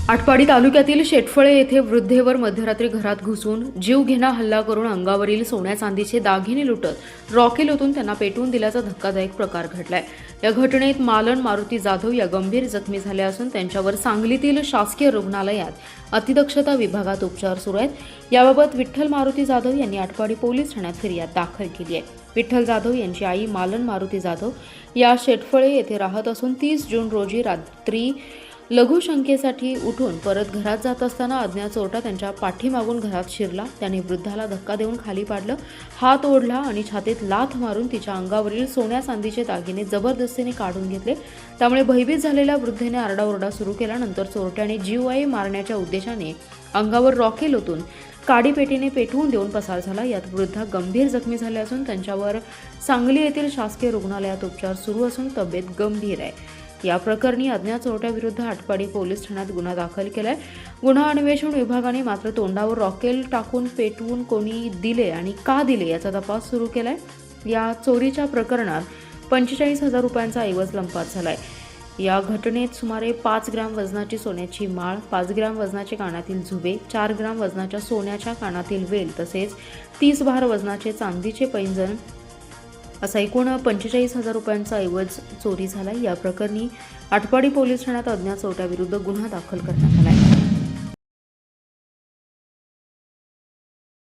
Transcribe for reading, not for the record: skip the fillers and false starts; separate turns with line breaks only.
आटपाडी तालुक्यातील शेटफळे येथे वृद्धेवर मध्यरात्री घरात घुसून जीवघेणा हल्ला करून अंगावरील सोन्या चांदीचे दागिने लुटत रॉकेल ओतून त्यांना पेटवून दिल्याचा धक्कादायक प्रकार घडलाय। या घटनेत मालन मारुती जाधव या गंभीर जखमी झाल्या असून त्यांच्यावर सांगलीतील शासकीय रुग्णालयात अतिदक्षता विभागात उपचार सुरू आहेत। याबाबत विठ्ठल मारुती जाधव यांनी आटपाडी पोलीस ठाण्यात फिर्याद दाखल केली आहे। विठ्ठल जाधव यांची आई मालन मारुती जाधव या शेटफळे येथे राहत असून 30 जून रोजी रात्री लघुशंकेसाठी उठून परत घरात जात असताना अज्ञात चोरटा त्यांच्या पाठीमागून घरात शिरला। त्याने वृद्धाला धक्का देऊन खाली पाडलं, हात ओढला आणि छातीत लाथ मारून तिच्या अंगावरील सोन्या चांदीचे दागिने जबरदस्तीने काढून घेतले। त्यामुळे भयभीत झालेल्या वृद्धेने आरडाओरडा सुरू केला। नंतर चोरट्याने जीवही मारण्याच्या उद्देशाने अंगावर रॉकेल ओतून काडीपेटीने पेटवून देऊन पसार झाला। यात वृद्धा गंभीर जखमी झाले असून त्यांच्यावर सांगली येथील शासकीय रुग्णालयात उपचार सुरू असून तब्येत गंभीर आहे। या प्रकरणी अज्ञात चोरट्याविरुद्ध आटपाडी पोलीस ठाण्यात गुन्हा दाखल केलाय। गुन्हा अन्वेषण विभागाने मात्र तोंडावर रॉकेल टाकून पेटवून कोणी दिले आणि का दिले याचा तपास सुरू केलाय। या चोरीच्या प्रकरणात 45,000 रुपयांचा ऐवज लंपास झालाय। या घटनेत सुमारे 5 ग्रॅम वजनाची सोन्याची माळ, 5 ग्रॅम वजनाचे कानातील झुबे, 4 ग्रॅम वजनाच्या सोन्याच्या कानातील वेल तसेच 30 भार वजनाचे चांदीचे पैंजण असा एकूण 45,000 रुपयांचा ऐवज चोरी झाला। या प्रकरणी आटपाडी पोलीस ठाण्यात अज्ञात चोरट्याविरुद्ध गुन्हा दाखल करण्यात आला।